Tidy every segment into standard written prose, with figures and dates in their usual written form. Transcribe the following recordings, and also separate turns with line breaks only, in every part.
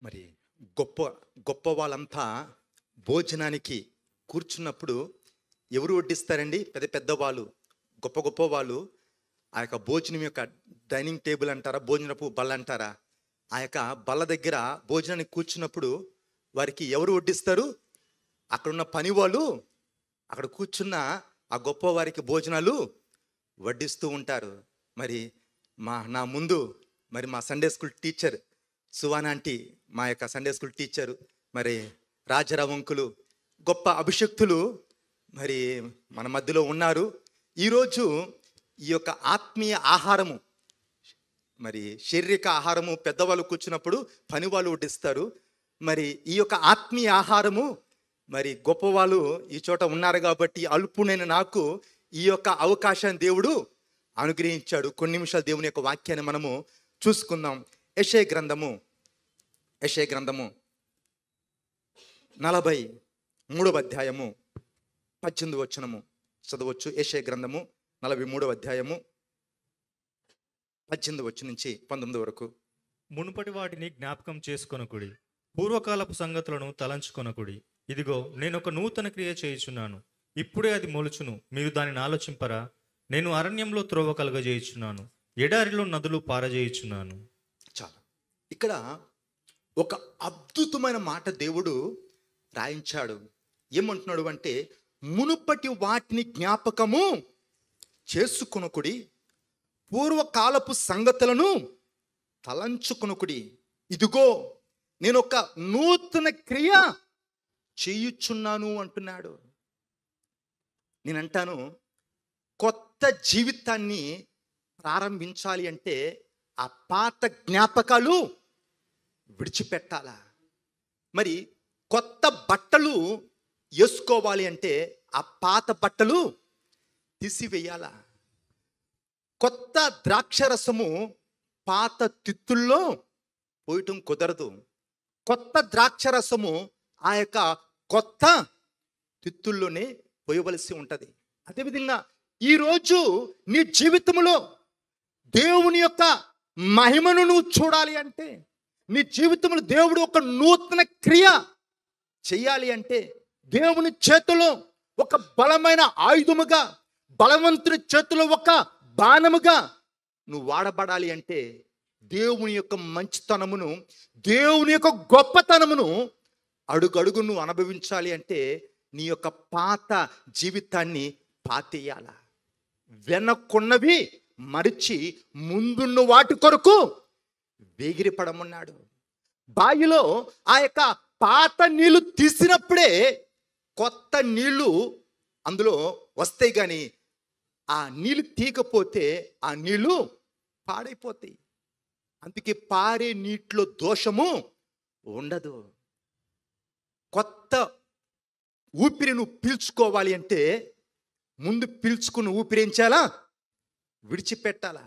మరి గొప్ప గొప్ప వాళ్ళంతా భోజనానికి కూర్చున్నప్పుడు ఎవరు వడ్డిస్తారండి? పెద్ద పెద్ద వాళ్ళు, గొప్ప గొప్ప వాళ్ళు ఆ యొక్క భోజనం యొక్క డైనింగ్ టేబుల్ అంటారా, భోజనపు బల్ల అంటారా, ఆ యొక్క బల్ల దగ్గర భోజనానికి కూర్చున్నప్పుడు వారికి ఎవరు వడ్డిస్తారు? అక్కడున్న పని వాళ్ళు అక్కడ కూర్చున్న ఆ గొప్ప వారికి భోజనాలు వడ్డిస్తూ ఉంటారు. మరి నా ముందు మరి మా సండే స్కూల్ టీచర్ సువాన్ ఆంటీ, మా యొక్క సండే స్కూల్ టీచరు, మరి రాజారావు అంకులు, గొప్ప అభిషక్తులు మరి మన మధ్యలో ఉన్నారు. ఈరోజు ఈ యొక్క ఆత్మీయ ఆహారము, మరి శారీరక ఆహారము పెద్దవాళ్ళు కూర్చున్నప్పుడు పని వాళ్ళు వడ్డిస్తారు. మరి ఈ యొక్క ఆత్మీయ ఆహారము మరి గొప్పవాళ్ళు ఈ చోట ఉన్నారు కాబట్టి అల్పునైన నాకు ఈ యొక్క అవకాశాన్ని దేవుడు అనుగ్రహించాడు. కొన్ని నిమిషాలు దేవుని యొక్క వాక్యాన్ని మనము చూసుకుందాం. యెషయా గ్రంథము 43వ అధ్యాయము 18వ వచనము చదవచ్చు. యెషయా గ్రంథము 43వ అధ్యాయము 18వ వచనం నుంచి 19 వరకు.
మునుపటి వాటిని జ్ఞాపకం చేసుకొనకుడి, పూర్వకాలపు సంగతులను తలంచుకొనకుడి. ఇదిగో నేను ఒక నూతన క్రియ చేయుచున్నాను, ఇప్పుడే అది మొలుచును, మీరు దానిని ఆలోచింపరా? నేను అరణ్యంలో త్రోవ కలుగజేయుచున్నాను, ఎడారిలో నదులు పారజేయుచున్నాను.
చాలా ఇక్కడ ఒక అద్భుతమైన మాట దేవుడు రాయించాడు. ఏమంటున్నాడు అంటే, మునుపటి వాటిని జ్ఞాపకము చేసుకొనకుడి, పూర్వకాలపు సంగతులను తలంచుకొనకుడి. ఇదిగో నేను ఒక నూతన క్రియ చేయుచున్నాను అంటున్నాడు. నేనంటాను, కొత్త జీవితాన్ని ప్రారంభించాలి అంటే ఆ పాత జ్ఞాపకాలు విడిచిపెట్టాలా? మరి కొత్త బట్టలు వేసుకోవాలి అంటే ఆ పాత బట్టలు తీసివేయాలా? కొత్త ద్రాక్షరసము పాత తిత్తుల్లో పోయటం కుదరదు. కొత్త ద్రాక్షరసము ఆ యొక్క కొత్త తిత్తుల్లోనే పోయవలసి ఉంటుంది. అదేవిధంగా ఈరోజు నీ జీవితంలో దేవుని యొక్క మహిమను నువ్వు చూడాలి అంటే, నీ జీవితంలో దేవుడు ఒక నూతన క్రియ చేయాలి అంటే, దేవుని చేతిలో ఒక బలమైన ఆయుధముగా, బలవంతుని చేతిలో ఒక బాణముగా నువ్వు వాడబడాలి అంటే, దేవుని యొక్క మంచితనమును, దేవుని యొక్క గొప్పతనమును అడుగడుగు నువ్వు అనుభవించాలి అంటే నీ యొక్క పాత జీవితాన్ని పాతేయాల. వెనక్కున్నవి మరిచి ముందున్న వాటి కొరకు వేగిరిపడమన్నాడు. బావిలో ఆ యొక్క పాత నీళ్లు తీసినప్పుడే కొత్త నీళ్లు అందులో వస్తాయి, కానీ ఆ నీళ్లు తీయకపోతే ఆ నీళ్లు పాడైపోతాయి. అందుకే పారే నీటిలో దోషము ఉండదు. కొత్త ఊపిరి నువ్వు పీల్చుకోవాలి అంటే ముందు పీల్చుకున్న ఊపిరి ఏం చేయాలా? విడిచిపెట్టాలా.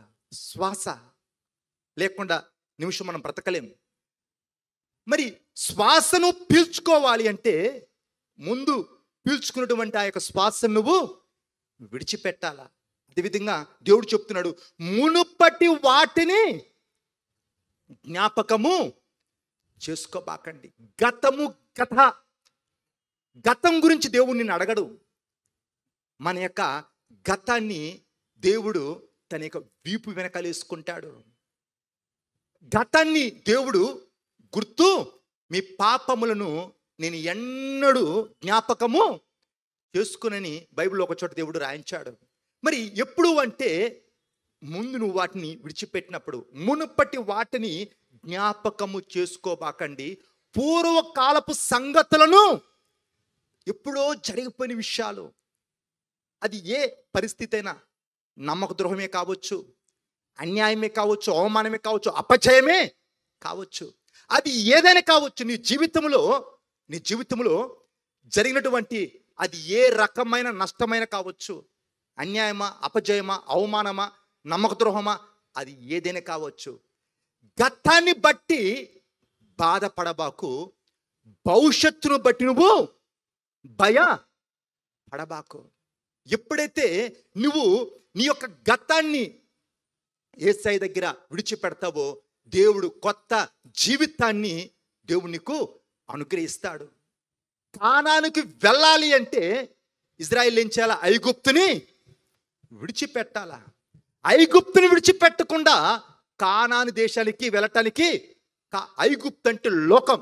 శ్వాస లేకుండా నిమిషం మనం బ్రతకలేము. మరి శ్వాసను పీల్చుకోవాలి అంటే ముందు పీల్చుకున్నటువంటి ఆ యొక్క శ్వాసను నువ్వు విడిచిపెట్టాలా. అదేవిధంగా దేవుడు చెప్తున్నాడు, మునుపటి వాటిని జ్ఞాపకము చేసుకోబాకండి. గతం గురించి దేవుడు నిన్ను అడగడు. మన యొక్క గతాన్ని దేవుడు తన యొక్క వీపు వెనకాలేసుకుంటాడు. గతాన్ని దేవుడు గుర్తు, మీ పాపములను నేను ఎన్నడూ జ్ఞాపకము చేసుకునని బైబిల్లో ఒక చోట దేవుడు రాయించాడు. మరి ఎప్పుడు అంటే ముందు నువ్వు వాటిని విడిచిపెట్టినప్పుడు. మునుపటి వాటిని జ్ఞాపకము చేసుకోబాకండి, పూర్వకాలపు సంగతులను, ఎప్పుడో జరిగిపోయిన విషయాలు, అది ఏ పరిస్థితి అయినా, నమ్మక ద్రోహమే కావచ్చు, అన్యాయమే కావచ్చు, అవమానమే కావచ్చు, అపజయమే కావచ్చు, అది ఏదైనా కావచ్చు. నీ జీవితంలో జరిగినటువంటి అది ఏ రకమైన నష్టమైన కావచ్చు, అన్యాయమా, అపజయమా, అవమానమా, నమ్మక ద్రోహమా, అది ఏదైనా కావచ్చు. గతాన్ని బట్టి బాధపడబాకు, భవిష్యత్తును బట్టి నువ్వు భయపడబాకు. ఎప్పుడైతే నువ్వు నీ యొక్క గతాన్ని యేసయ్య దగ్గర విడిచిపెడతావో దేవుడు కొత్త జీవితాన్ని దేవుడు నీకు అనుగ్రహిస్తాడు. కానానుకి వెళ్ళాలి అంటే ఇజ్రాయిల్ ఏం చేయాలా? ఐగుప్తుని విడిచిపెట్టాలా. ఐగుప్తుని విడిచిపెట్టకుండా కానాను దేశానికి వెళ్ళటానికి, ఐగుప్తు అంటే లోకం.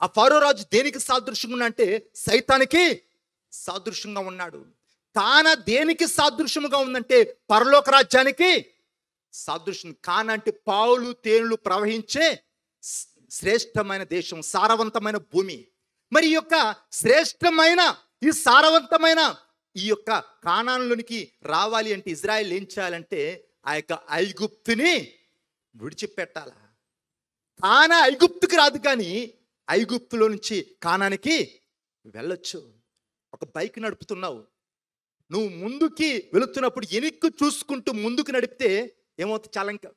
ఆ ఫరో రాజు దేనికి సాదృశ్యంగా ఉన్నా అంటే సైతానికి సాదృశ్యంగా ఉన్నాడు. కానా దేనికి సాదృశ్యముగా ఉందంటే పరలోక రాజ్యానికి సాదృశ్యం. కానా అంటే పాలు తేనెలు ప్రవహించే శ్రేష్టమైన దేశం, సారవంతమైన భూమి. మరి ఈ యొక్క శ్రేష్టమైన, ఈ సారవంతమైన ఈ యొక్క కానానులోనికి రావాలి అంటే ఇజ్రాయెల్ ఏం చేయాలంటే ఆ యొక్క ఐగుప్తుని విడిచిపెట్టాల. కానా ఐగుప్తుకి రాదు, కానీ ఐగుప్తులో నుంచి కానానికి వెళ్ళొచ్చు. ఒక బైక్ నడుపుతున్నావు, నువ్వు ముందుకి వెళుతున్నప్పుడు వెనక్కి చూసుకుంటూ ముందుకు నడిపితే ఏమవుతుంది? చాలా ఇంకా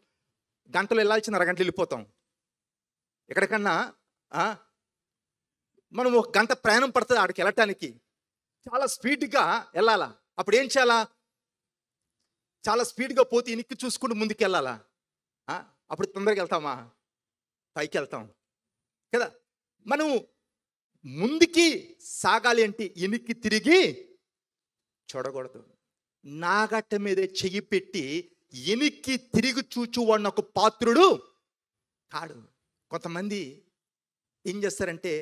గంటలు వెళ్ళాల్సిన అరగంటలు వెళ్ళిపోతాం. ఎక్కడికన్నా మనం ఒక గంట ప్రయాణం పడుతుంది అక్కడికి వెళ్ళటానికి. చాలా స్పీడ్గా వెళ్ళాలా. అప్పుడు ఏం చేయాలా? చాలా స్పీడ్గా పోతే వెనక్కి చూసుకుంటూ ముందుకు వెళ్ళాలా. అప్పుడు తొందరగా వెళ్తామా? పైకి వెళ్తాం కదా. మనం ముందుకి సాగాలి అంటే వెనక్కి తిరిగి చూడకూడదు. నాగట్ట మీదే చెయ్యి పెట్టి వెనక్కి తిరిగి చూచువాడిన ఒక పాత్రుడు కాడు. కొంతమంది ఏం చేస్తారంటే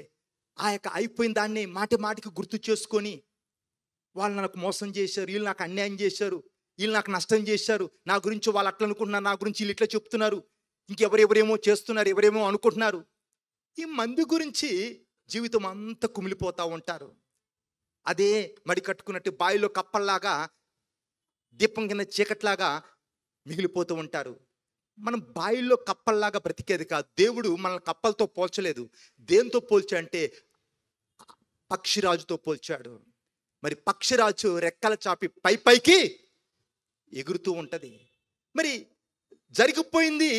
ఆ యొక్క అయిపోయిన దాన్ని మాటి మాటికి గుర్తు చేసుకొని, వాళ్ళు నాకు మోసం చేశారు, వీళ్ళు నాకు అన్యాయం చేశారు, వీళ్ళు నాకు నష్టం చేశారు, నా గురించి వాళ్ళు అట్లా అనుకుంటున్నారు, నా గురించి వీళ్ళు ఇట్లా చెప్తున్నారు, ఇంకెవరెవరేమో చేస్తున్నారు, ఎవరేమో అనుకుంటున్నారు. ఈ మంది గురించి జీవితం అంతా కుమిలిపోతూ ఉంటారు. అదే మడి కట్టుకున్నట్టు బావిలో కప్పల్లాగా, దీపం కింద చీకట్లాగా మిగిలిపోతూ ఉంటారు. మనం బావిలో కప్పల్లాగా బ్రతికేది కాదు. దేవుడు మనల్ని కప్పలతో పోల్చలేదు. దేంతో పోల్చాడంటే పక్షిరాజుతో పోల్చాడు. మరి పక్షిరాజు రెక్కల చాపి పైకి ఎగురుతూ ఉంటుంది. మరి జరిగిపోయింది,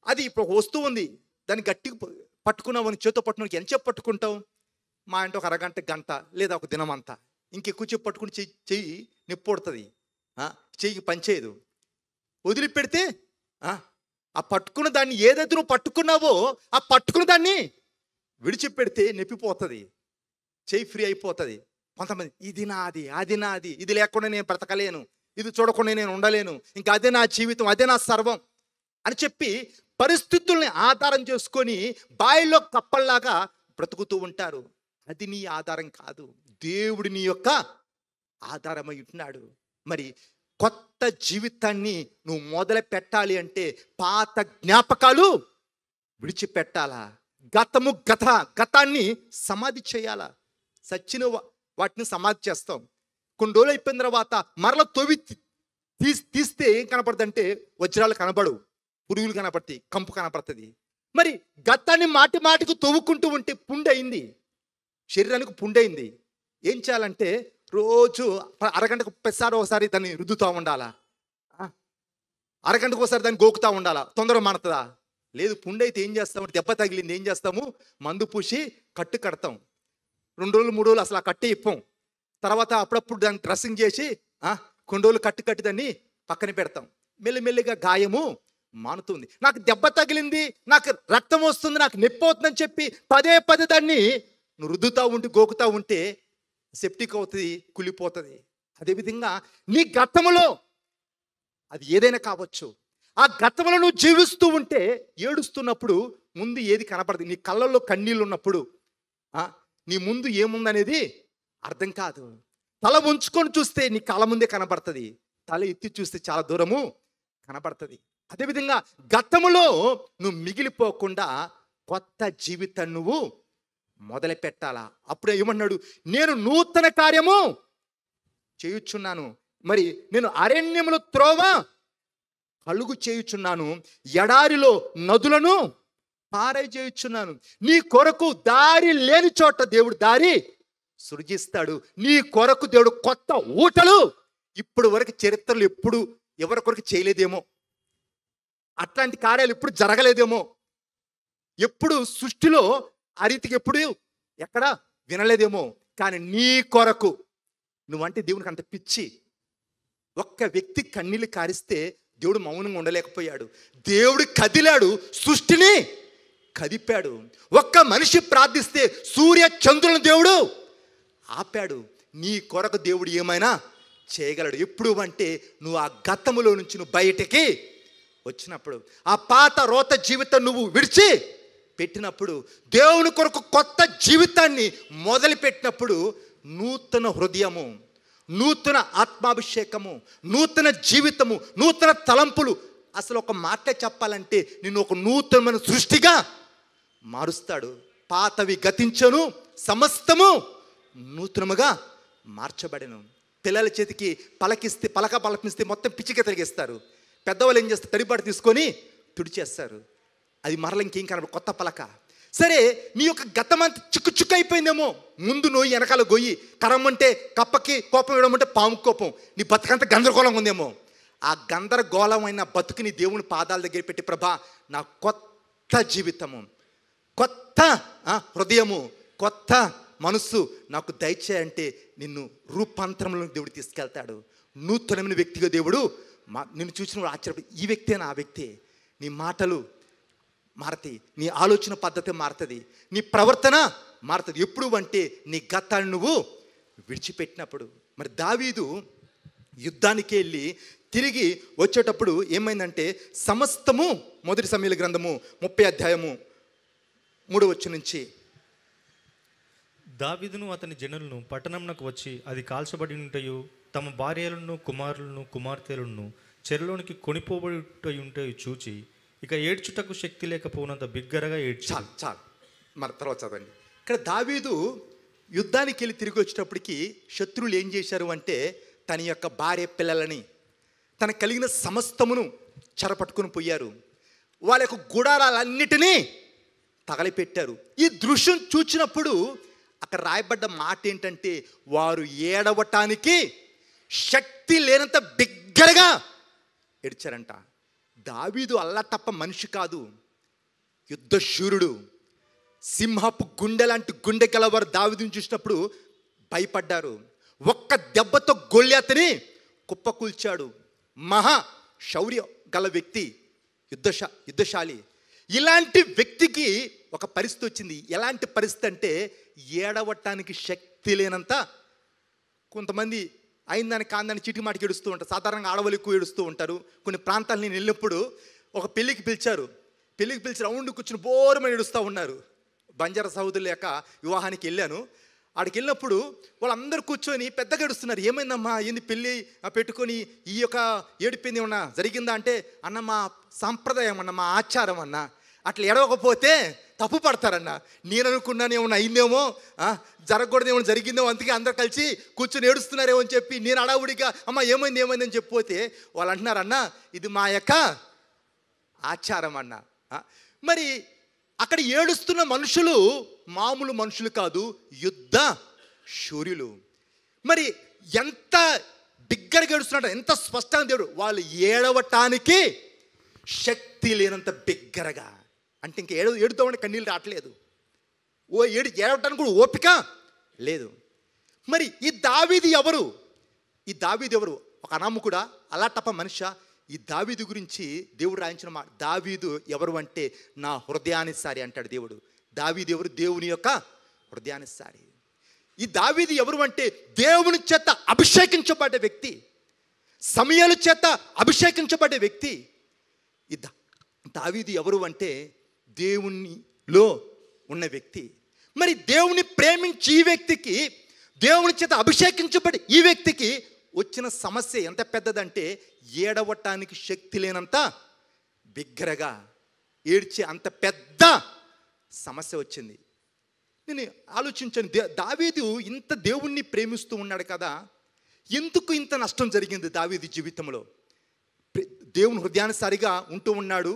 అది ఇప్పుడు వస్తూ ఉంది, దాన్ని గట్టిగా పట్టుకున్నావు అని చేతితో పట్టుకున్నావు. ఎంతసేపు పట్టుకుంటావు? మా అంటే ఒక అరగంట, గంట, లేదా ఒక దినం అంతా. ఇంకెక్కువ చెప్పు పట్టుకుని చెయ్యి నొప్పి పడుతుంది, చెయ్యికి పనిచేయదు. వదిలిపెడితే ఆ పట్టుకున్న దాన్ని, ఏదైతే నువ్వు పట్టుకున్నావో ఆ పట్టుకున్న దాన్ని విడిచిపెడితే నొప్పిపోతుంది, చెయ్యి ఫ్రీ అయిపోతుంది. కొంతమంది ఇది నాది, అది నాది, ఇది లేకుండా నేను బ్రతకలేను, ఇది చూడకుండా నేను ఉండలేను, ఇంకా అదే నా జీవితం, అదే నా సర్వం అని చెప్పి పరిస్థితుల్ని ఆధారం చేసుకొని బావిలో కప్పల్లాగా బ్రతుకుతూ ఉంటారు. అది నీ ఆధారం కాదు, దేవుడు నీ యొక్క ఆధారమై ఉంటున్నాడు. మరి కొత్త జీవితాన్ని నువ్వు మొదలు పెట్టాలి అంటే పాత జ్ఞాపకాలు విడిచిపెట్టాలా. గతాన్ని సమాధి చేయాలా. సచ్చిన వాటిని సమాధి చేస్తాం. కొన్ని రోజులు అయిపోయిన తర్వాత మరల తొవి తీస్తే ఏం కనపడుతుందంటే వజ్రాలు కనబడవు, పురుగులు కనపడతాయి, కంపు కనపడుతుంది. మరి గతాన్ని మాటి మాటికి తవ్వుకుంటూ ఉంటే పుండయింది, శరీరానికి పుండయింది. ఏం చేయాలంటే రోజు అరగంటకు ఒకసారి దాన్ని రుద్దుతూ ఉండాలా, అరగంటకు ఒకసారి దాన్ని గోకుతూ ఉండాలా. తొందరగా మానుతుందా? లేదు. పుండైతే ఏం చేస్తాము? దెబ్బ తగిలింది ఏం చేస్తాము? మందు పూసి కట్టు కడతాం. 2 రోజులు 3 రోజులు అసలు ఆ కట్టే ఇప్పం. తర్వాత అప్పుడప్పుడు దాన్ని డ్రెస్సింగ్ చేసి కొన్ని రోజులు కట్టి దాన్ని పక్కన పెడతాం. మెల్లిమెల్లిగా గాయము మానుతుంది. నాకు దెబ్బ తగిలింది, నాకు రక్తం వస్తుంది, నాకు నొప్పి అవుతుందని చెప్పి పదే దాన్ని నువ్వు రుద్దుతూ ఉంటే, గోకుతూ ఉంటే సెప్టిక్ అవుతుంది, కుళ్ళిపోతుంది. అదేవిధంగా నీ గతములో అది ఏదైనా కావచ్చు, ఆ గతంలో నువ్వు జీవిస్తూ ఉంటే ఏడుస్తున్నప్పుడు ముందు ఏది కనపడదు. నీ కళ్ళల్లో కన్నీళ్ళు ఉన్నప్పుడు నీ ముందు ఏముందనేది అర్థం కాదు. తల ఉంచుకొని చూస్తే నీ కళ్ళ ముందే కనబడుతుంది, తల ఎత్తి చూస్తే చాలా దూరము కనబడుతుంది. అదేవిధంగా గతములో నువ్వు మిగిలిపోకుండా కొత్త జీవితం నువ్వు మొదలు పెట్టాలా. అప్పుడు ఏమన్నాడు? నేను నూతన కార్యము చేయుచున్నాను, మరి నేను అరణ్యములో త్రోవ కలుగు చేయుచున్నాను, ఎడారిలో నదులను పారజేయుచున్నాను. నీ కొరకు దారి లేని చోట దేవుడు దారి సృజిస్తాడు. నీ కొరకు దేవుడు కొత్త ఊటలు ఇప్పుడు వరకు చరిత్రలో ఎప్పుడు ఎవరి కొరకు చేయలేదేమో, అట్లాంటి కార్యాలు ఎప్పుడు జరగలేదేమో, ఎప్పుడు సృష్టిలో ఆ రీతికి ఎప్పుడు ఎక్కడ వినలేదేమో. కానీ నీ కొరకు నువ్వంటే దేవునికి అంత పిచ్చి. ఒక్క వ్యక్తి కన్నీళ్ళు కారిస్తే దేవుడు మౌనంగా ఉండలేకపోయాడు. దేవుడు కదిలాడు, సృష్టిని కదిపాడు. ఒక్క మనిషి ప్రార్థిస్తే సూర్య చంద్రుల దేవుడు ఆపాడు. నీ కొరకు దేవుడు ఏమైనా చేయగలడు. ఎప్పుడు అంటే నువ్వు ఆ గతములో నుంచి నువ్వు బయటికి వచ్చినప్పుడు, ఆ పాత రోత జీవితం నువ్వు విడిచి పెట్టినప్పుడు, దేవుని కొరకు కొత్త జీవితాన్ని మొదలుపెట్టినప్పుడు నూతన హృదయము, నూతన ఆత్మాభిషేకము, నూతన జీవితము, నూతన తలంపులు. అసలు ఒక మాట చెప్పాలంటే నిన్ను ఒక నూతనమైన సృష్టిగా మారుస్తాడు. పాతవి గతించను, సమస్తము నూతనముగా మార్చబడెను. పిల్లల చేతికి పలకిస్తే మొత్తం పిచ్చిక తిరిగేస్తారు. పెద్దవాళ్ళు ఏం చేస్తారు, తడిపాటు తీసుకొని తుడిచేస్తారు. అది మరల ఇంకేం కనబడి కొత్త పలక. సరే, నీ యొక్క గతమంతా చిక్కు అయిపోయిందేమో. ముందు నోయి, వెనకాల గొయ్యి, కరమ్మంటే కప్పకి కోపం, ఇవ్వడమంటే పాము కోపం. నీ బతుకంతా గందరగోళంగా ఉందేమో. ఆ గందరగోళమైన బతుకుని దేవుని పాదాల దగ్గర పెట్టి, ప్రభా నా కొత్త జీవితము, కొత్త హృదయము, కొత్త మనస్సు నాకు దయచేయంటే నిన్ను రూపాంతరంలో దేవుడు తీసుకెళ్తాడు. నూతనమైన వ్యక్తిగా దేవుడు నిన్ను చూసిన ఆశ్చర్యపడి, ఈ వ్యక్తే నా వ్యక్తి. నీ మాటలు మారతాయి, నీ ఆలోచన పద్ధతి మారుతుంది, నీ ప్రవర్తన మారుతుంది. ఎప్పుడు అంటే నీ గతాన్ని నువ్వు విడిచిపెట్టినప్పుడు. మరి దావీదు యుద్ధానికి వెళ్ళి తిరిగి వచ్చేటప్పుడు ఏమైందంటే, సమస్తము, మొదటి సమూయేలు గ్రంథము 30 అధ్యాయము 3వ వచనం నుంచి,
దావీదును అతని జనులను పట్టణంనకు వచ్చి అది కాల్చబడి ఉంటయు, తమ భార్యలను కుమారులను కుమార్తెలను చెరలోనికి కొనిపోబడి ఉంటయు చూచి, ఇక ఏడ్చుటకు శక్తి లేకపోయినంత బిగ్గరగా ఏడ్చి.
చాలు మరి తర్వాత చదవండి. ఇక్కడ దావీదు యుద్ధానికి వెళ్ళి తిరిగి వచ్చేటప్పటికి శత్రువులు ఏం చేశారు అంటే, తన యొక్క భార్య పిల్లలని, తనకు కలిగిన సమస్తమును చెరపట్టుకుని పోయారు. వాళ్ళ యొక్క గుడారాలన్నిటినీ తగలిపెట్టారు. ఈ దృశ్యం చూచినప్పుడు అక్కడ రాయబడ్డ మాట ఏంటంటే, వారు ఏడవటానికి శక్తి లేనంత బిగ్గరగా ఏడ్చారంట. దావీదు అల్లటప్ప మనిషి కాదు, యుద్ధశూరుడు, సింహపు గుండె లాంటి గుండె గలవారు దావీదుని చూసినప్పుడు భయపడ్డారు. ఒక్క దెబ్బతో గొల్యాతని కుప్పకూల్చాడు. మహా శౌర్య గల వ్యక్తి, యుద్ధశాలి. ఇలాంటి వ్యక్తికి ఒక పరిస్థితి వచ్చింది. ఎలాంటి పరిస్థితి అంటే, ఏడవటానికి శక్తి లేనంత. కొంతమంది అయిందని కాందని చీటి మాటికి ఏడుస్తూ ఉంటారు. సాధారణంగా ఆడవాళ్ళు ఎక్కువ ఏడుస్తూ ఉంటారు. కొన్ని ప్రాంతాలు నేను వెళ్ళినప్పుడు ఒక పెళ్ళికి పిలిచి రౌండ్ కూర్చుని బోరమని ఏడుస్తూ ఉన్నారు. బంజారా సహోదరుల యొక్క వివాహానికి వెళ్ళాను. ఆడికి వెళ్ళినప్పుడు వాళ్ళందరూ కూర్చొని పెద్దగా ఏడుస్తున్నారు. ఏమైందమ్మా, ఏంది పెళ్ళి పెట్టుకొని ఈ యొక్క ఏడిపోయింది ఏమన్నా జరిగిందా అంటే, అన్న మా సాంప్రదాయం అన్న, మా ఆచారం అన్న, అట్లా ఎడవకపోతే తప్పు పడతారన్న. నేను అనుకున్నాను ఏమన్నా అయిందేమో, జరగకూడదు ఏమన్నా జరిగిందేమో, అందుకే అందరు కలిసి కూర్చొని ఏడుస్తున్నారేమో అని చెప్పి నేను అడావుడిగా అమ్మ ఏమైంది అని చెప్పిపోతే వాళ్ళు అంటున్నారు, అన్న ఇది మా యొక్క ఆచారం అన్న. మరి అక్కడ ఏడుస్తున్న మనుషులు మామూలు మనుషులు కాదు, యుద్ధ శూర్యులు. మరి ఎంత బిగ్గరగా ఏడుస్తున్నట్టు, ఎంత స్పష్టంగా దేవుడు, వాళ్ళు ఏడవటానికి శక్తి లేనంత బిగ్గరగా. అంటే ఇంక ఏడుతామంటే కన్నీళ్ళు రావట్లేదు, ఏడవటానికి కూడా ఓపిక లేదు. మరి ఈ దావీదు ఎవరు? ఒక అనామకుడా, అలాటప్ప మనిషా? ఈ దావీదు గురించి దేవుడు రాయించిన మాట, దావీదు ఎవరు అంటే నా హృదయానుసారి అంటాడు దేవుడు. దావీదు ఎవరు? దేవుని యొక్క హృదయానుసారి. ఈ దావీదు ఎవరు అంటే దేవుని చేత అభిషేకించబడ్డ వ్యక్తి, సమూయేలు చేత అభిషేకించబడ్డ వ్యక్తి. ఈ దావీదు ఎవరు అంటే దేవునిలో ఉన్న వ్యక్తి. మరి దేవుని ప్రేమించి ఈ వ్యక్తికి, దేవుని చేత అభిషేకించబడి ఈ వ్యక్తికి వచ్చిన సమస్య ఎంత పెద్దదంటే, ఏడవటానికి శక్తి లేనంత బిగ్గరగా ఏడ్చే అంత పెద్ద సమస్య వచ్చింది. నేను ఆలోచించాను, దావీదు ఇంత దేవుణ్ణి ప్రేమిస్తూ ఉన్నాడు కదా, ఎందుకు ఇంత నష్టం జరిగింది దావీదు జీవితంలో? దేవుని హృదయానుసారిగా ఉంటూ ఉన్నాడు,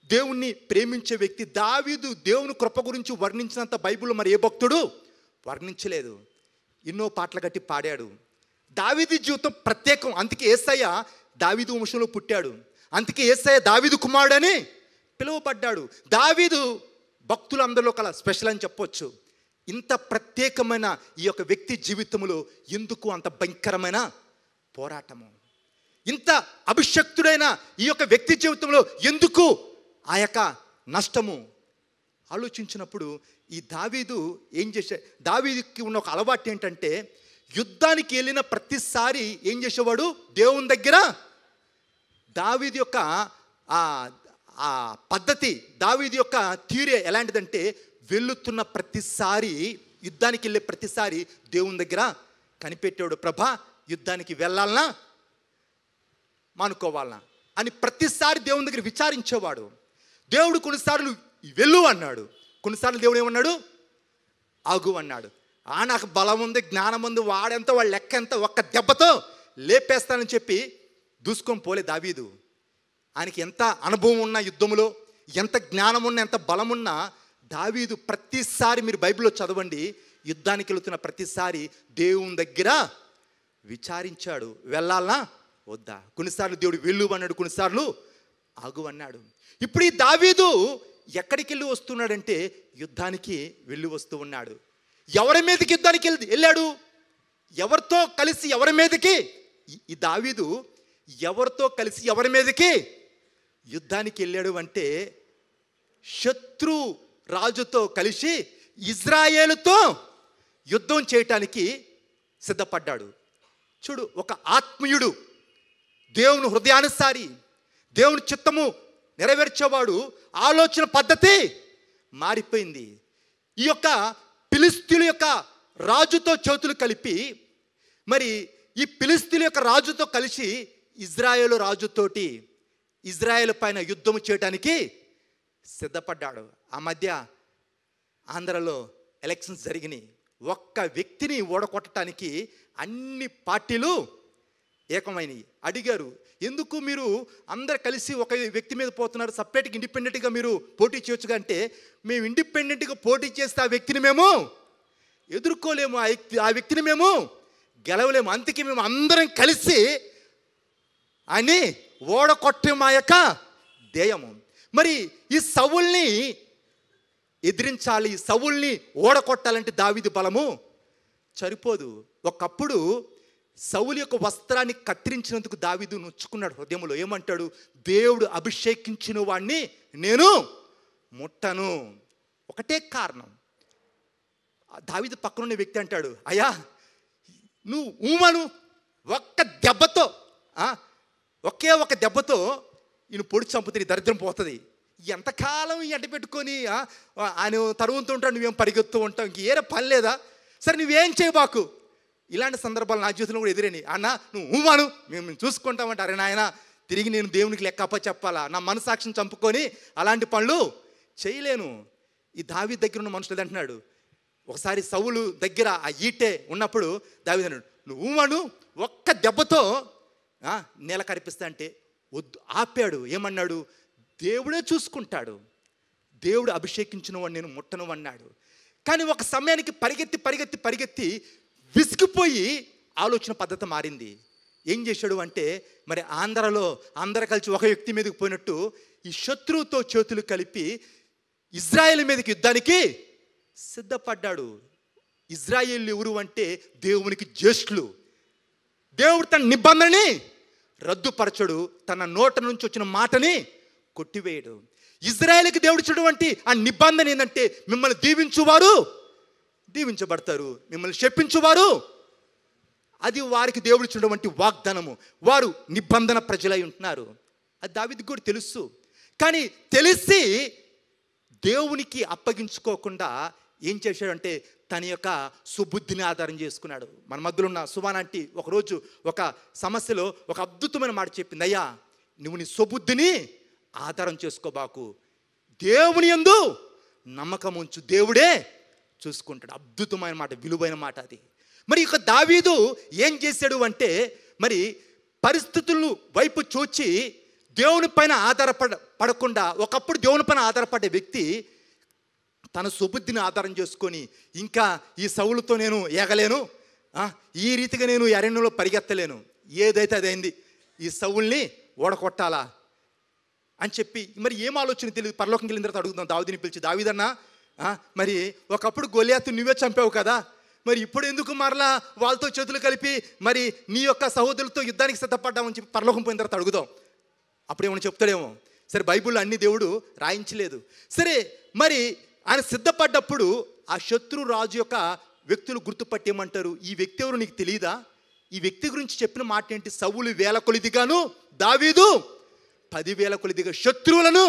దేవుణ్ణి ప్రేమించే వ్యక్తి. దావీదు దేవుని కృప గురించి వర్ణించినంత బైబిల్లో మరి ఏ భక్తుడు వర్ణించలేదు. ఎన్నో పాటలు కట్టి పాడాడు. దావీదు జీవితం ప్రత్యేకం. అందుకే యేసయ్య దావీదు వంశంలో పుట్టాడు. అందుకే యేసయ్య దావీదు కుమారుడు అని పిలువబడ్డాడు. దావీదు భక్తులందరిలో కల స్పెషల్ అని చెప్పొచ్చు. ఇంత ప్రత్యేకమైన ఈ యొక్క వ్యక్తి జీవితంలో ఎందుకు అంత భయంకరమైన పోరాటము? ఇంత అభిషక్తుడైన ఈ యొక్క వ్యక్తి జీవితంలో ఎందుకు ఆ యొక్క నష్టము? ఆలోచించినప్పుడు ఈ దావీదు ఏం చేసే, దావీదుకి ఉన్న ఒక అలవాటు ఏంటంటే యుద్ధానికి వెళ్ళిన ప్రతిసారి ఏం చేసేవాడు, దేవుని దగ్గర దావీదు యొక్క ఆ పద్ధతి, దావీదు యొక్క తీరే ఎలాంటిదంటే వెళ్తున్న ప్రతిసారి, యుద్ధానికి వెళ్ళే ప్రతిసారి దేవుని దగ్గర కనిపెట్టాడు. ప్రభా యుద్ధానికి వెళ్ళాలనా మానుకోవాలనా అని ప్రతిసారి దేవుని దగ్గర విచారించేవాడు. దేవుడు కొన్నిసార్లు వెళ్ళు అన్నాడు, కొన్నిసార్లు దేవుడు ఏమన్నాడు, ఆగు అన్నాడు. నాకు బలం ఉంది, జ్ఞానం ఉంది, వాడెంత వాడు లెక్క ఎంత, ఒక్క దెబ్బతో లేపేస్తానని చెప్పి దూసుకొని పోలే దావీదు. ఆయనకి ఎంత అనుభవం ఉన్నా యుద్ధంలో, ఎంత జ్ఞానం ఉన్నా, ఎంత బలం ఉన్నా, దావీదు ప్రతిసారి మీరు బైబిల్లో చదవండి, యుద్ధానికి వెళుతున్న ప్రతిసారి దేవుని దగ్గర విచారించాడు. వెళ్ళాలనా వద్దా. కొన్నిసార్లు దేవుడు వెళ్ళు అన్నాడు, కొన్నిసార్లు ఆగు అన్నాడు. ఇప్పుడు ఈ దావీదు ఎక్కడికి వెళ్ళి వస్తున్నాడంటే యుద్ధానికి వెళ్ళి వస్తూ ఉన్నాడు. ఎవరి మీదకి యుద్ధానికి వెళ్ళాడు, ఎవరితో కలిసి ఎవరి మీదకి, ఈ దావీదు ఎవరితో కలిసి ఎవరి మీదకి యుద్ధానికి వెళ్ళాడు అంటే శత్రు రాజుతో కలిసి ఇజ్రాయేలుతో యుద్ధం చేయటానికి సిద్ధపడ్డాడు. చూడు, ఒక ఆత్మీయుడు, దేవుని హృదయానుసారి, దేవుని చిత్తము నెరవేర్చేవాడు ఆలోచన పద్ధతి మారిపోయింది. ఈ యొక్క ఫిలిష్తీయుల యొక్క రాజుతో చేతులు కలిపి, మరి ఈ ఫిలిష్తీయుల యొక్క రాజుతో కలిసి ఇజ్రాయేలు రాజుతోటి ఇజ్రాయేల్ పైన యుద్ధం చేయడానికి సిద్ధపడ్డాడు. ఆ మధ్య ఆంధ్రలో ఎలక్షన్స్ జరిగినాయి. ఒక్క వ్యక్తిని ఓడగొట్టడానికి అన్ని పార్టీలు ఏకమైనవి. అడిగారు, ఎందుకు మీరు అందరు కలిసి ఒక వ్యక్తి మీద పోతున్నారు, సపరేట్గా ఇండిపెండెంట్గా మీరు పోటీ చేయొచ్చుగా అంటే, మేము ఇండిపెండెంట్గా పోటీ చేస్తే ఆ వ్యక్తిని మేము ఎదుర్కోలేము, ఆ వ్యక్తిని మేము గెలవలేము, అందుకే మేము అందరం కలిసి అని ఓడగొట్టే మా యొక్క ధ్యేయము. మరి ఈ సౌల్ని ఎదిరించాలి, సౌల్ని ఓడగొట్టాలంటే దావీదు బలము సరిపోదు. ఒకప్పుడు సౌలు యొక్క వస్త్రాన్ని కత్తిరించినందుకు దావీదు నొచ్చుకున్నాడు హృదయంలో. ఏమంటాడు, దేవుడు అభిషేకించిన వాడిని నేను ముట్టను. ఒకటే కారణం. దావీదు పక్కనున్న వ్యక్తి అంటాడు, అయ్యా నువ్వు ఊమను, ఒక్క దెబ్బతో, ఒకే ఒక దెబ్బతో ఈయన పొడి చంపుతుంది, దరిద్రం పోతుంది. ఎంతకాలం ఎంట పెట్టుకొని ఆయన తరుగుతూ ఉంటాడు, నువ్వేం పరిగెత్తూ ఉంటావు, ఇంక ఏరే పని లేదా, సరే నువ్వేం చేయబాకు. ఇలాంటి సందర్భాలు నా జీవితంలో కూడా ఎదురని. అన్న నువ్వు ఊమాను, మేము చూసుకుంటామంటే, అరే నాయన తిరిగి నేను దేవునికి లెక్కప్ప చెప్పాలా, నా మనసాక్షిని చంపుకొని అలాంటి పనులు చేయలేను. ఈ దావీదు దగ్గర ఉన్న మనుషులు అంటున్నాడు. ఒకసారి సౌలు దగ్గర ఆ ఈటే ఉన్నప్పుడు దావీదు అన్నాడు, నువ్వు ఊమాను, ఒక్క దెబ్బతో నేల కరిపిస్తా అంటే వద్దు, ఆపాడు. ఏమన్నాడు, దేవుడే చూసుకుంటాడు, దేవుడు అభిషేకించిన వాడు నేను ముట్టను అన్నాడు. కానీ ఒక సమయానికి పరిగెత్తి పరిగెత్తి పరిగెత్తి విసిగిపోయి ఆలోచన పద్ధతి మారింది. ఏం చేశాడు అంటే, మరి ఆంధ్రలో అందరు కలిసి ఒక వ్యక్తి మీదకి పోయినట్టు ఈ శత్రువుతో చేతులు కలిపి ఇజ్రాయేల్ మీదకి యుద్ధానికి సిద్ధపడ్డాడు. ఇజ్రాయేల్ ఎవరు అంటే దేవునికి జ్యేష్ఠులు. దేవుడు తన నిబంధనని రద్దుపరచడు, తన నోట నుంచి వచ్చిన మాటని కొట్టివేయడు. ఇజ్రాయేల్కి దేవుడు ఇచ్చినటువంటి ఆ నిబంధన ఏంటంటే, మిమ్మల్ని దీవించువారు దీవించబడతారు, మిమ్మల్ని శపించువారు, అది వారికి దేవుడు ఇచ్చినటువంటి వాగ్దానము. వారు నిబంధన ప్రజలై ఉంటున్నారు. అది దావీదుకు కూడా తెలుసు. కానీ తెలిసి దేవునికి అప్పగించుకోకుండా ఏం చేశాడంటే తన యొక్క సుబుద్ధిని ఆధారం చేసుకున్నాడు. మన మధ్యలో ఉన్న సువానంటి ఒకరోజు ఒక సమస్యలో ఒక అద్భుతమైన మాట చెప్పింది, అయ్యా నువ్వు నీ సుబుద్ధిని ఆధారం చేసుకోబాకు, దేవుని యందు నమ్మకం ఉంచు, దేవుడే చూసుకుంటాడు. అద్భుతమైన మాట, విలువైన మాట అది. మరి ఇక దావీదు ఏం చేశాడు అంటే, మరి పరిస్థితులను వైపు చూచి దేవుని పైన పడకుండా, ఒకప్పుడు దేవుని పైన ఆధారపడే వ్యక్తి తన సుబుద్ధిని ఆధారం చేసుకొని, ఇంకా ఈ సౌలుతో నేను ఏగలేను, ఈ రీతిగా నేను అరణ్యంలో పరిగెత్తలేను, ఏదైతే అదైంది, ఈ సౌల్ని ఓడగొట్టాలా అని చెప్పి, మరి ఏం ఆలోచన తెలియదు. పరలోకంకి వెళ్ళిన తర్వాత అడుగుదాం దావీదుని పిలిచి, దావీదన్నా మరి ఒకప్పుడు గొలియాతు నువ్వే చంపావు కదా, మరి ఇప్పుడు ఎందుకు మరలా వాళ్ళతో చేతులు కలిపి మరి నీ యొక్క సహోదరులతో యుద్ధానికి సిద్ధపడ్డామని చెప్పి పరలోకం పోయిన తర్వాత అడుగుదాం. అప్పుడు ఏమైనా చెప్తాడేమో. సరే బైబిల్లో అన్ని దేవుడు రాయించలేదు. సరే మరి ఆయన సిద్ధపడ్డప్పుడు ఆ శత్రు రాజు యొక్క వ్యక్తులు గుర్తుపట్టేయమంటారు. ఈ వ్యక్తి ఎవరు నీకు తెలియదా? ఈ వ్యక్తి గురించి చెప్పిన మాట ఏంటి? సౌలు 1000 కొలిదిగాను, దావీదు 10,000 కొలిదిగా శత్రువులను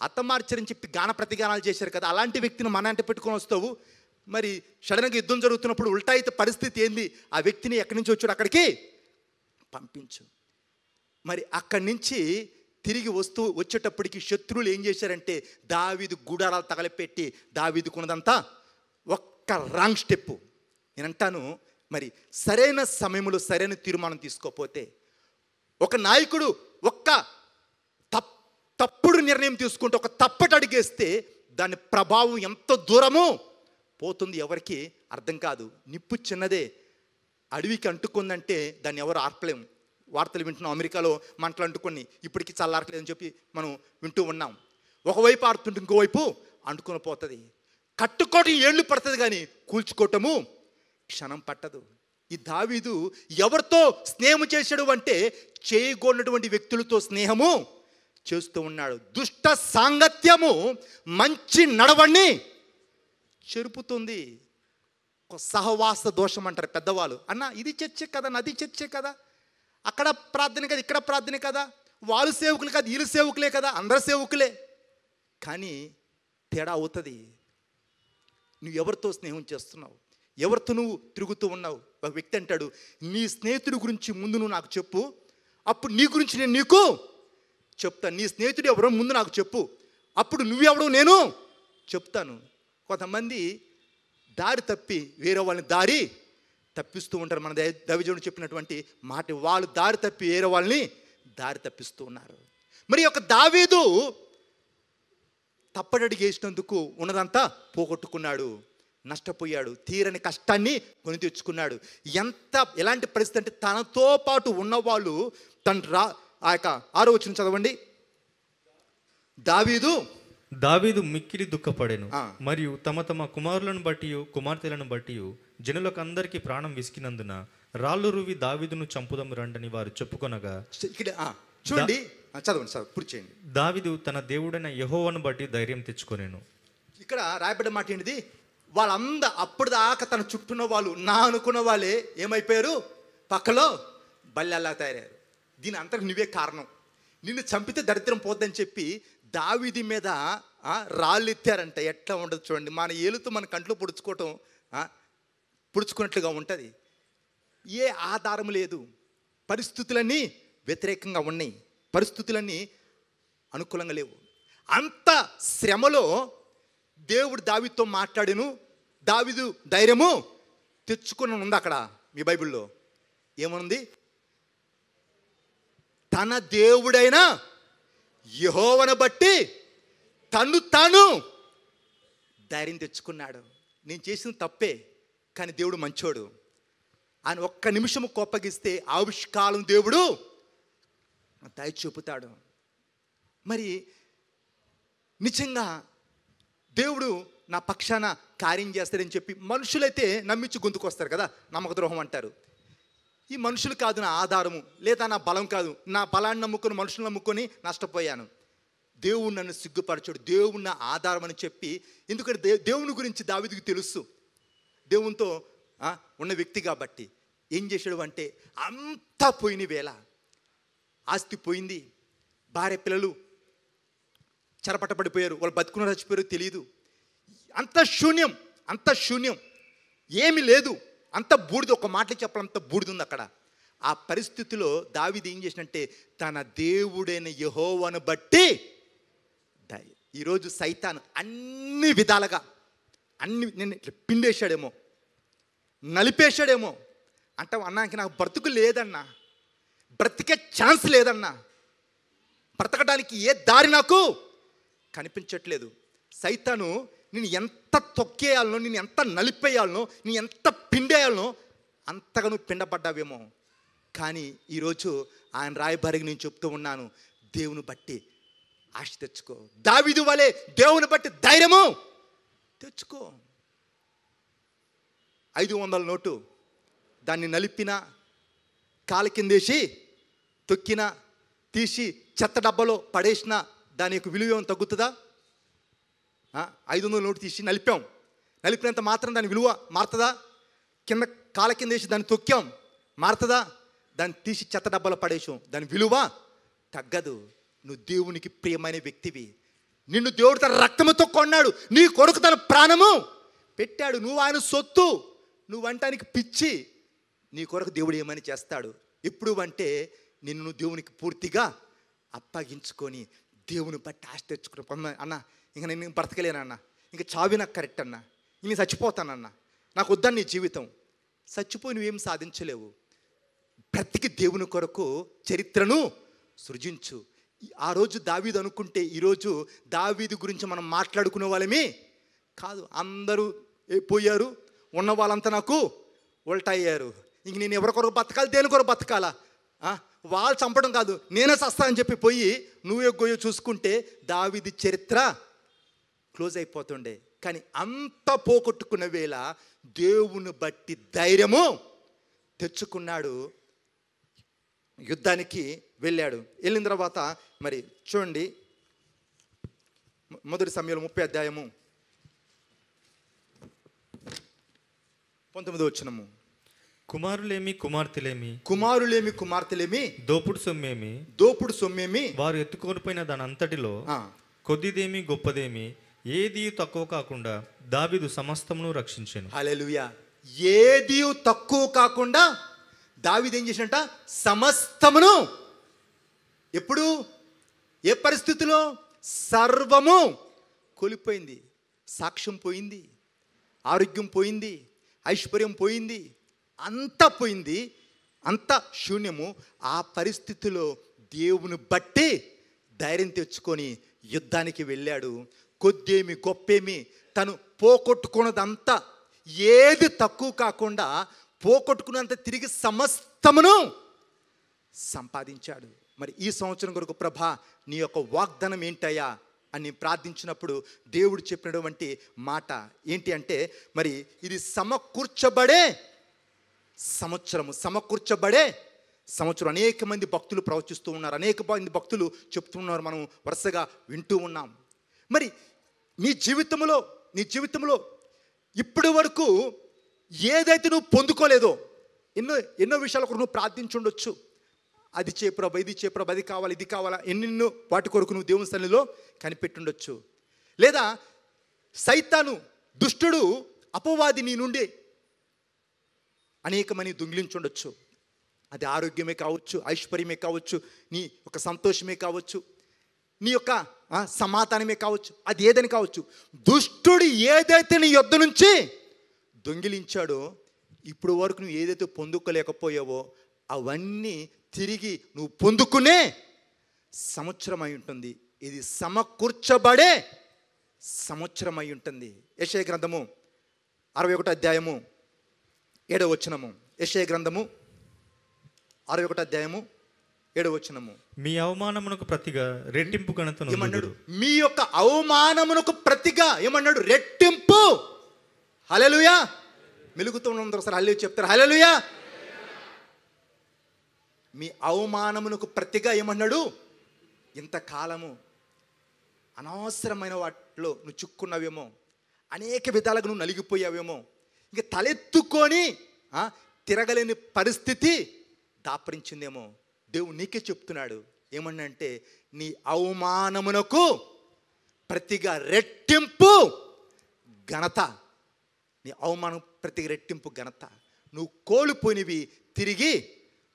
హతమార్చరని చెప్పి గాన ప్రతిగానాలు చేశారు కదా. అలాంటి వ్యక్తిని మన అంటే పెట్టుకొని వస్తావు. మరి సడన్గా యుద్ధం జరుగుతున్నప్పుడు ఉల్టా అయితే పరిస్థితి ఏంది? ఆ వ్యక్తిని ఎక్కడి నుంచి వచ్చాడు అక్కడికి పంపించు. మరి అక్కడి నుంచి తిరిగి వచ్చేటప్పటికి శత్రువులు ఏం చేశారంటే దావీదు గుడారాలు తగలపెట్టి దావీదుకున్నదంతా ఒక్క రాంగ్ స్టెప్. నేను అంటాను, మరి సరైన సమయంలో సరైన తీర్మానం తీసుకోకపోతే, ఒక నాయకుడు ఒక్క తప్పుడు నిర్ణయం తీసుకుంటే, ఒక తప్పటి అడిగేస్తే దాని ప్రభావం ఎంత దూరమో పోతుంది ఎవరికి అర్థం కాదు. నిప్పు చిన్నదే, అడవికి అంటుకుందంటే దాన్ని ఎవరు ఆర్పలేము. వార్తలు వింటున్నాం, అమెరికాలో మంటలు అంటుకొని ఇప్పటికీ చల్లారట్లేదని చెప్పి మనం వింటూ ఉన్నాం. ఒకవైపు ఆడుతుంటే ఇంకోవైపు అంటుకొని పోతుంది. కట్టుకోవటం ఏళ్ళు పడుతుంది కానీ కూల్చుకోవటము క్షణం పట్టదు. ఈ దావీదు ఎవరితో స్నేహం చేశాడు అంటే చేయగొన్నటువంటి వ్యక్తులతో స్నేహము చేస్తూ ఉన్నాడు. దుష్ట సాంగత్యము మంచి నడవడిని చెరుపుతుంది. ఒక సహవాస దోషం అంటారు పెద్దవాళ్ళు. అన్న ఇది చర్చే కదా, నది చర్చే కదా, అక్కడ ప్రార్థన కదా, ఇక్కడ ప్రార్థన కదా, వాళ్ళు సేవకులు కదా, వీళ్ళు సేవకులే కదా, అందరు సేవకులే. కానీ తేడా అవుతుంది. నువ్వు ఎవరితో స్నేహం చేస్తున్నావు, ఎవరితో నువ్వు తిరుగుతూ ఉన్నావు. ఒక వ్యక్తి అంటాడు, నీ స్నేహితుడి గురించి ముందు నువ్వు నాకు చెప్పు, అప్పుడు నీ గురించి నేను నీకు చెప్తాను. నీ స్నేహితుడు ఎవరో ముందు నాకు చెప్పు, అప్పుడు నువ్వెవడో నేను చెప్తాను. కొంతమంది దారి తప్పి వేరే వాళ్ళని దారి తప్పిస్తూ ఉంటారు. మన దైవజనుడు చెప్పినటువంటి మాట, వాళ్ళు దారి తప్పి వేరే వాళ్ళని దారి తప్పిస్తూ ఉన్నారు. మరి ఒక దావీదు తప్పడడిగి వేసినందుకు ఉన్నదంతా పోగొట్టుకున్నాడు, నష్టపోయాడు, తీరని కష్టాన్ని కొని తెచ్చుకున్నాడు. ఎలాంటి పరిస్థితి అంటే తనతో పాటు ఉన్నవాళ్ళు ఆ యొక్క 6వ వచనం చదవండి.
దావీదు మిక్కిలి దుఃఖపడెను, మరియు తమ తమ కుమారులను బట్టి కుమార్తెలను బట్టి జనులకు అందరికీ ప్రాణం విసికినందున రాళ్ళు రువి దావీదును చంపుదము రండని వారు చెప్పుకొనగా.
చూడండి, చదవండి, పూర్తి చేయండి.
దావీదు తన దేవుడైన యెహోవాను బట్టి ధైర్యం తెచ్చుకొనెను.
ఇక్కడ రాయబడ్డ మాట ఏంటిది? అప్పుడు దాకా తన చుట్టూన్న వాళ్ళు నా అనుకున్న వాళ్ళే ఏమైపోయారు? పక్కలో బల్లెల్లా తయారయ్యారు. దీని అంతకు నువ్వే కారణం, నిన్ను చంపితే దరిద్రం పోద్దని చెప్పి దావీదు మీద రాళ్ళు ఎత్తారంట. ఎట్లా ఉండదు చూడండి. మన ఏలుతో మన కంట్లో పుడుచుకున్నట్లుగా ఉంటుంది. ఏ ఆధారం లేదు, పరిస్థితులన్నీ వ్యతిరేకంగా ఉన్నాయి, పరిస్థితులన్నీ అనుకూలంగా లేవు. అంత శ్రమలో దేవుడు దావీదుతో మాట్లాడెను. దావీదు ధైర్యము తెచ్చుకుని ఉంది. అక్కడ మీ బైబిల్లో ఏమనుంది? తన దేవుడైన యెహోవాను బట్టి తాను ధైర్యం తెచ్చుకున్నాడు. నేను చేసిన తప్పే, కానీ దేవుడు మంచోడు. ఆయన ఒక్క నిమిషము కోపగిస్తే ఆవిష్కాలం దేవుడు దయ చూపుతాడు. మరి నిజంగా దేవుడు నా పక్షాన కార్యం చేస్తాడని చెప్పి మనుషులైతే నమ్మించి గొంతుకొస్తారు కదా, నమ్మక ద్రోహం అంటారు. ఈ మనుషులు కాదు నా ఆధారము, లేదా నా బలం కాదు, నా బలాన్ని నమ్ముకొని మనుషులు నమ్ముకొని నష్టపోయాను. దేవుడు నన్ను సిగ్గుపరచాడు, దేవుడు నా ఆధారం అని చెప్పి. ఎందుకంటే దేవుని గురించి దావీదుకు తెలుసు, దేవునితో ఉన్న వ్యక్తి కాబట్టి. ఏం చేశాడు అంటే అంతా పోయిన వేళ, ఆస్తి పోయింది, భార్య పిల్లలు చెరపట్టబడిపోయారు, వాళ్ళు బతుకున్న చచ్చిపోయారు తెలియదు. అంత శూన్యం, ఏమీ లేదు, అంత బూడిద. ఒక మాటలు చెప్పాలంత బూడిద ఉంది అక్కడ. ఆ పరిస్థితిలో దావీదు ఏం చేసినంటే తన దేవుడైన యెహోవాను బట్టి. ఈరోజు సైతాను అన్ని విధాలుగా నేను పిండేశాడేమో, నలిపేశాడేమో అంటావు. అన్నాకి నాకు బ్రతుకు లేదన్నా, బ్రతికే ఛాన్స్ లేదన్నా, బ్రతకడానికి ఏ దారి నాకు కనిపించట్లేదు. సైతాను నేను ఎంత తొక్కేయాలనో, నేను ఎంత నలిపేయాలనో, నేను ఎంత పిండేయాలనో అంతగా నువ్వు పిండపడ్డావేమో. కానీ ఈరోజు ఆయన రాయబారికి నేను చెప్తూ ఉన్నాను, దేవుని బట్టి ఆశ తెచ్చుకో. దావీదు వలె దేవుని బట్టి ధైర్యము తెచ్చుకో. 500 నోటు దాన్ని నలిపిన, కాలు కిందేసి తొక్కిన, తీసి చెత్త డబ్బాలో పడేసిన దాని యొక్క విలువ ఏమైనా తగ్గుతుందా? 500 నోటు తీసి నలిపినంత మాత్రం దాని విలువ మారుతుందా? కింద కాల కింద వేసి దాన్ని తొక్కాం, మారుతుందా? దాన్ని తీసి చెత్త డబ్బాలో పడేసాం, దాని విలువ తగ్గదు. నువ్వు దేవునికి ప్రియమైన వ్యక్తివి. నిన్ను దేవుడు తన రక్తముతో కొన్నాడు, నీ కొరకు తన ప్రాణము పెట్టాడు. నువ్వు ఆయన సొత్తు. నువ్వంటానికి పిచ్చి. నీ కొరకు దేవుడు ఏమని చేస్తాడు? ఎప్పుడు అంటే నిన్ను దేవునికి పూర్తిగా అప్పగించుకొని దేవుని బట్టి ఆశ తెచ్చుకుని, అన్న ఇంక నేను బ్రతకలేనన్నా, ఇంక చావి నాకు కరెక్ట్ అన్నా, ఇంక చచ్చిపోతానన్నా, నాకు వద్దని నీ జీవితం. చచ్చిపోయి నువ్వేం సాధించలేవు. బ్రతికి దేవుని కొరకు చరిత్రను సృజించు. ఆ రోజు దావీదు అనుకుంటే ఈరోజు దావీదు గురించి మనం మాట్లాడుకునే వాళ్ళమే కాదు. అందరూ పోయారు, ఉన్న వాళ్ళంతా నాకు ఉల్టా అయ్యారు. ఇంక నేను ఎవరి కొరకు బతకాలి, దేని కొరకు బతకాలా? వాళ్ళు చంపడం కాదు, నేనే చస్తా అని చెప్పి పోయి నువ్వే గోయో చూసుకుంటే దావీదు చరిత్ర క్లోజ్ అయిపోతుండే. కానీ అంత పోగొట్టుకున్న వేళ దేవుని బట్టి ధైర్యము తెచ్చుకున్నాడు, యుద్ధానికి వెళ్ళాడు. వెళ్ళిన తర్వాత మరి చూడండి, 1 సమూయేలు 30 అధ్యాయము 19వ వచనము.
కుమారులేమి కుమార్తెలేమి
దోపుడు సొమ్మేమి
వారు ఎత్తుకొని పోయిన దాని అంతటిలో కొద్దిదేమి గొప్పదేమి ఏది తక్కువ కాకుండా దావీదు సమస్తమును రక్షించెను.
హల్లెలూయా. ఏది తక్కువ కాకుండా దావీదు ఏం చేసినట్ట? సమస్తమును. ఎప్పుడు, ఏ పరిస్థితిలో? సర్వము కోల్పోయింది. సాక్ష్యం పోయింది, ఆరోగ్యం పోయింది, ఐశ్వర్యం పోయింది, అంతా పోయింది, అంతా శూన్యము. ఆ పరిస్థితిలో దేవుని బట్టి ధైర్యం తెచ్చుకొని యుద్ధానికి వెళ్ళాడు. కొద్దేమి గొప్పేమి తను పోగొట్టుకున్నదంతా ఏది తక్కువ కాకుండా పోగొట్టుకున్నంత తిరిగి సమస్తమును సంపాదించాడు. మరి ఈ సంవత్సరం కొరకు ప్రభా నీ యొక్క వాగ్దానం ఏంటయ్యా అని ప్రార్థించినప్పుడు దేవుడు చెప్పినటువంటి మాట ఏంటి అంటే, మరి ఇది సమకూర్చబడే సంవత్సరం. అనేక మంది భక్తులు ప్రవచిస్తూ ఉన్నారు, అనేక మంది భక్తులు చెప్తున్నారు, మనం వరుసగా వింటూ ఉన్నాం. మరి నీ జీవితంలో ఇప్పటి వరకు ఏదైతే నువ్వు పొందుకోలేదో, ఎన్నో విషయాల కొరకు నువ్వు ప్రార్థించుండొచ్చు. అది చే ప్రభా, ఇది చే ప్రభా, అది కావాలి, ఇది కావాలా, ఎన్నెన్నో వాటి కొరకు నువ్వు దేవుని సన్నిధిలో కనిపెట్టుండొచ్చు. లేదా సైతాను, దుష్టుడు, అపవాది నీ నుండి అనేకమని దొంగిలించుండొచ్చు. అది ఆరోగ్యమే కావచ్చు, ఐశ్వర్యమే కావచ్చు, నీ యొక్క సంతోషమే కావచ్చు, నీ యొక్క సమాధానమే కావచ్చు, అది ఏదని కావచ్చు. దుష్టుడు ఏదైతే నీ యొద్ద నుంచి దొంగిలించాడో, ఇప్పుడు వరకు నువ్వు ఏదైతే పొందుకోలేకపోయావో అవన్నీ తిరిగి నువ్వు పొందుకునే సంవత్సరం అయి ఉంటుంది. ఇది సమకూర్చబడే సంవత్సరం అయి ఉంటుంది. యెషయా గ్రంథము 61 అధ్యాయము 7వ వచనము. యెషయా గ్రంథము 61 అధ్యాయము 7వ వచనము.
మీ అవమానమునకు ప్రతిగా రెట్టింపు ఘనతను
ఏమన్నాడు? మీ యొక్క అవమానమునకు ప్రతిగా ఏమన్నాడు? రెట్టింపు. హల్లెలూయా. మెలుగుతూ ఉన్నందరూ ఒకసారి హల్లెలూయా చెప్తారు. హల్లెలూయా. మీ అవమానమునకు ప్రతిగా ఏమన్నాడు? ఇంతకాలము అనవసరమైన వాటిలో నువ్వు చిక్కున్నావేమో, అనేక విధాలుగా నువ్వు నలిగిపోయావేమో, ఇంక తలెత్తుకొని తిరగలేని పరిస్థితి దాపరించిందేమో. దేవుడు నీకే చెప్తున్నాడు ఏమన్నంటే, నీ అవమానమునకు ప్రతిగా రెట్టింపు ఘనత. నీ అవమానం ప్రతిగా రెట్టింపు ఘనత. నువ్వు కోల్పోయినవి తిరిగి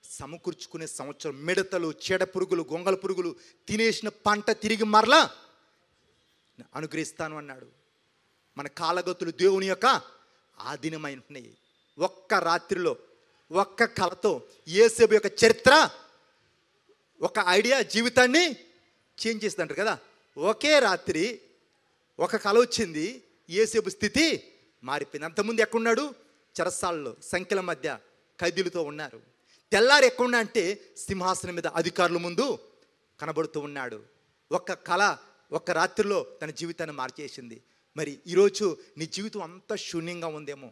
సమకూర్చుకునే సంవత్సరం. మిడతలు, చెడ పురుగులు, గొంగళ పురుగులు తినేసిన పంట తిరిగి మరలా అనుగ్రహిస్తాను అన్నాడు. మన కాలగతులు దేవుని యొక్క ఆధీనమైనవి. ఒక్క రాత్రిలో, ఒక్క కళతో యేసేపు యొక్క చరిత్ర, ఒక ఐడియా జీవితాన్ని చేంజ్ చేస్తుంది అంటారు కదా. ఒకే రాత్రి ఒక కళ వచ్చింది, యేసేపు స్థితి మారిపోయింది. అంతకుముందు ఎక్కడున్నాడు? చెరసాలలో సంఖ్యల మధ్య ఖైదీలతో ఉన్నారు. తెల్లారి ఎక్కడున్నా అంటే సింహాసనం మీద అధికారుల ముందు కనబడుతూ ఉన్నాడు. ఒక్క కళ ఒక్క రాత్రిలో తన జీవితాన్ని మార్చేసింది. మరి ఈరోజు నీ జీవితం అంతా శూన్యంగా ఉందేమో,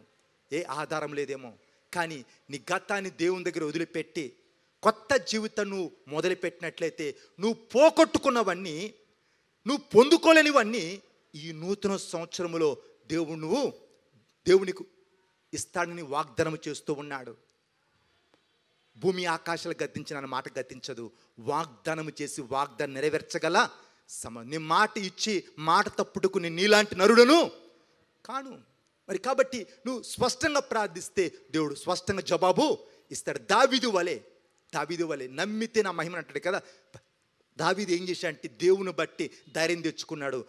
ఏ ఆధారం లేదేమో, కానీ నీ గతాన్ని దేవుని దగ్గర వదిలిపెట్టి కొత్త జీవితం నువ్వు మొదలుపెట్టినట్లయితే నువ్వు పోగొట్టుకున్నవన్నీ, నువ్వు పొందుకోలేనివన్నీ ఈ నూతన సంవత్సరములో దేవునికి ఇస్తాడని వాగ్దానం చేస్తూ ఉన్నాడు. భూమి ఆకాశాలు గద్దించిన మాట గద్దించదు. వాగ్దానం చేసి వాగ్దానం నెరవేర్చగల నీ మాట ఇచ్చి మాట తప్పుటకు నేను నీలాంటి నరుడను కాను. మరి కాబట్టి నువ్వు స్పష్టంగా ప్రార్థిస్తే దేవుడు స్పష్టంగా జవాబు ఇస్తాడు. దావీదు వలె నమ్మితే నా మహిమ అంటాడు కదా. దావీదు ఏం చేశాడంటే దేవుని బట్టి ధైర్యం తెచ్చుకున్నాడు,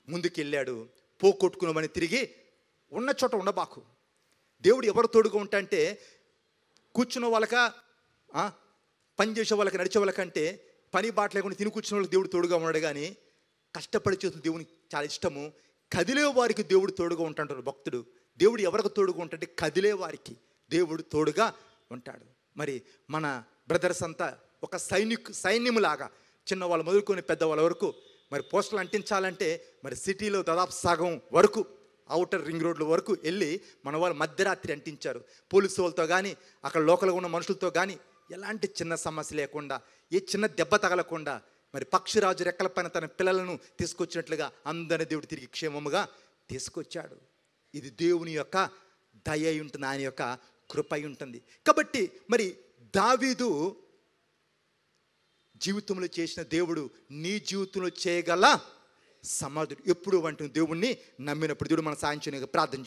ముందుకెళ్ళాడు. పోగొట్టుకున్నామని తిరిగి ఉన్న చోట ఉండబాకు. దేవుడు ఎవరు తోడుగా ఉంటాంటే కూర్చున్న వాళ్ళక, పని చేసే వాళ్ళకి, నడిచే వాళ్ళకంటే పని బాట లేకుండా తిని కూర్చున్న వాళ్ళకి దేవుడు తోడుగా ఉన్నాడు. కానీ కష్టపడి చేతులు దేవునికి చాలా ఇష్టము. కదిలే వారికి దేవుడు తోడుగా ఉంటాడు భక్తుడు. దేవుడు ఎవరికి తోడుగా ఉంటాడంటే కదిలే వారికి దేవుడు తోడుగా ఉంటాడు. మరి మన బ్రదర్స్ అంతా ఒక సైన్యములాగా చిన్నవాళ్ళు మొదలుకొని పెద్దవాళ్ళ వరకు మరి పోస్టర్లు అంటించాలంటే మరి సిటీలో దాదాపు సగం వరకు అవుటర్ రింగ్ రోడ్ల వరకు వెళ్ళి మన వాళ్ళు మధ్యరాత్రి అంటించారు. పోలీసు వాళ్ళతో కానీ అక్కడ లోకల్గా ఉన్న మనుషులతో కానీ ఎలాంటి చిన్న సమస్య లేకుండా, ఏ చిన్న దెబ్బ తగలకుండా మరి పక్షిరాజు రెక్కల పైన తన పిల్లలను తీసుకొచ్చినట్లుగా అందరిని దేవుడు తిరిగి క్షేమముగా తీసుకొచ్చాడు. ఇది దేవుని యొక్క దయ అయి ఉంటుంది, ఆయన యొక్క కృప అయి ఉంటుంది. కాబట్టి మరి దావీదు జీవితంలో చేసిన దేవుడు నీ జీవితంలో చేయగల సమర్థుడు. ఎప్పుడు అంటున్న దేవుణ్ణి నమ్మినప్పుడు దేవుడు మన సాయం చేయడానికి ప్రార్థన